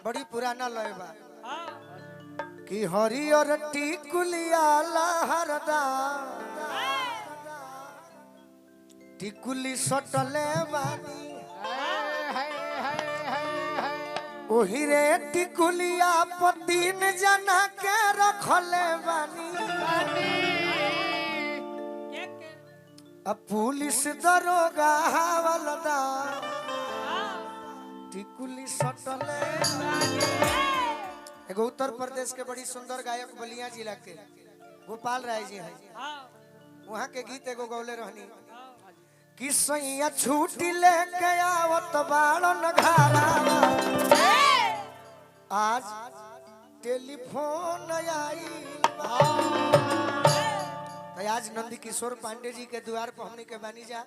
बड़ी पुराना लय बा कि हरियर टिकुलिया लहरदा टिकुली सटले बानी ओही रे टिकुलिया पतीन जना के रखले बानी अब पुलिस दरोगा हवलदा टिकुली सटले एगो उत्तर प्रदेश के बड़ी सुंदर गायक बलिया जिला के गोपाल राय जी है वहाँ के गीत एगो गौले रहनी कि सैया छूटी लेके आवत बाड़न घरा आज टेलीफोन आई आज नंदी किशोर पांडे जी के द्वार पर हमने के बानी जा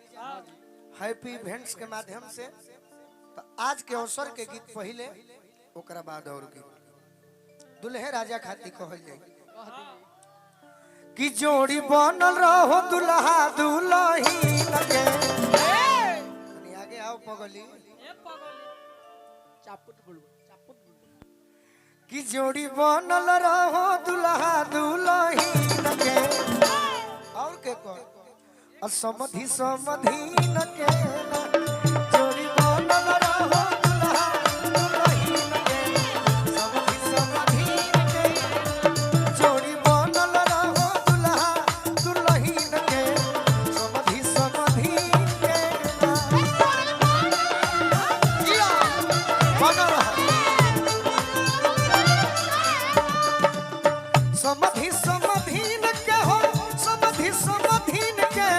हैप्पी इवेंट्स के माध्यम से तो आज के अवसर के गीत पहले ओकरा बाद और गीत दुल्हे राजा खाती कहल जाए कि जोड़ी बनल रहो दुल्हा दुल्ही लगे आगे आओ पगली कि जोड़ी बनल रहो दुल्हा दुल्ही लगे और के को समधि समधि न के जोड़ी बनल रहो दुल्हा दुल्ही लगे समधि समधि न के जोड़ी बनल रहो दुल्हा दुल्ही लगे समधि समधि के जिया बनल समधि समधि न के हो समधि समधि न के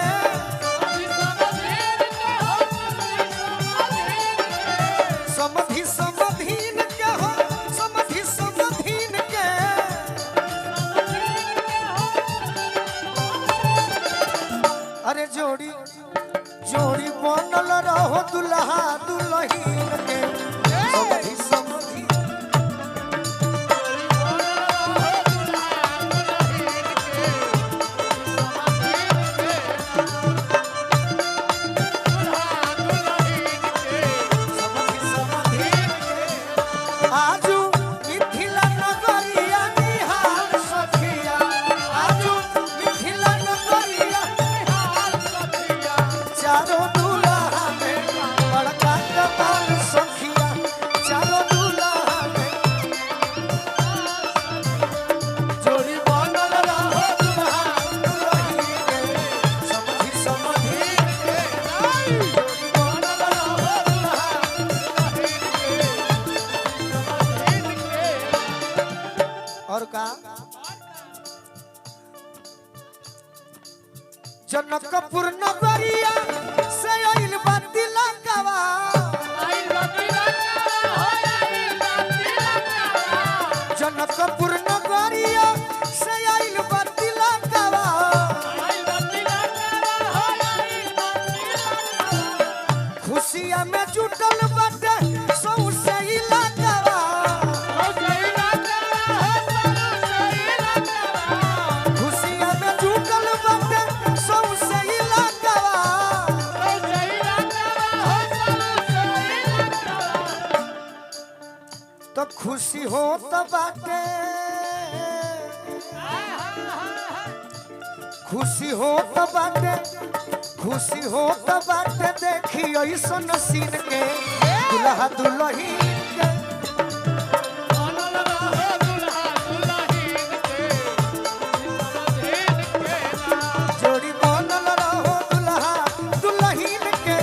समधि समधि न के हो समधि समधि न के अरे जोड़ी जोड़ी बनल रहो दुल्हा दुल्ही के समधि समधि और का जनकपुर नगरिया से आइल बतिला गवा जनकपुर नगरिया से आइल बतिला गवा खुशिया में जुटल बाटे सौ से इलाका खुशिया में जुटल बाटे सौ से इलाका तो खुशी हो तो बाटे खुशी हो तो बाटे खुशी हो तो बाटे देखी ऐसन सीन के दुल्हा दुल्ही के जोड़ी बनल रहो दुल्हा दुल्ही के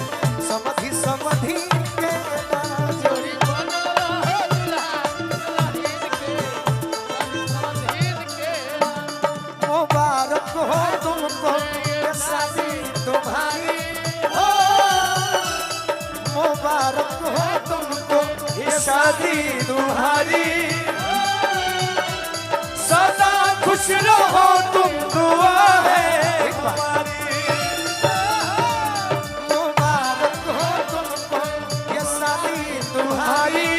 समधि समधि के जोड़ी मुबारक हो तुमको ये शादी तुम्हारी हो मुबारक हो तुमको ये शादी तुम्हारी सदा खुश रहो तुम दुआ है मुबारक हो तुमको ये शादी तुम्हारी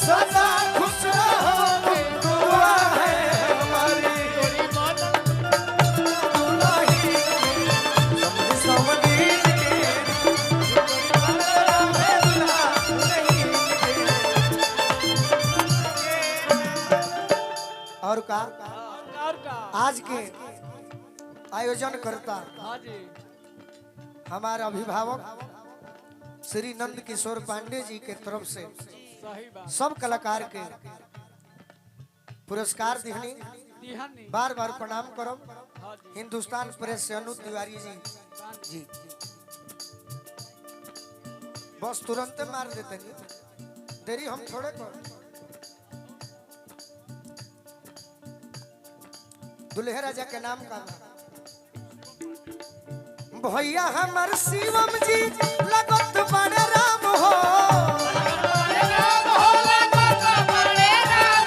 सदा खुश रहो तुम दुआ है का और का आज के आयोजन करता हाँ जी हमारा अभिभावक श्री नंद किशोर पांडे जी के तरफ से सही बात सब कलाकार के पुरस्कार दिहनी दिहानी बार बार प्रणाम करब। हाँ जी हिंदुस्तान प्रेस से अनु तिवारी जी जी बस तुरंत मार देते नहीं देरी हम थोड़े कर दुल्हे राजा के नाम का भैया हमर शिवम जी लगत बड़े राम हो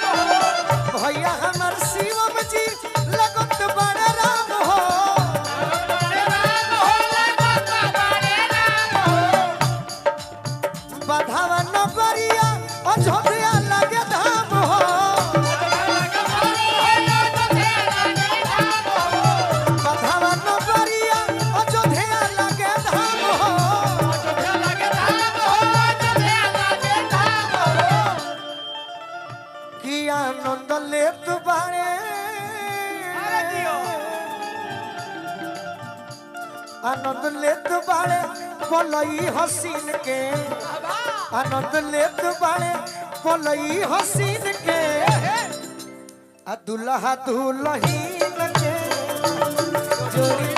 भैया हमर शिवम जी लगत बड़े राम हो बधावा नगरिया अयोध्या लगे धाम हो बधावा नगरिया अयोध्या लगे धाम हो कि आनंद लेत बाड़े आनंद लेत बाड़े बोलई हसीन के आनंद लेत बाड़े बोलई हसीन के आ दुल्हा दुल्हीन के जोड़ी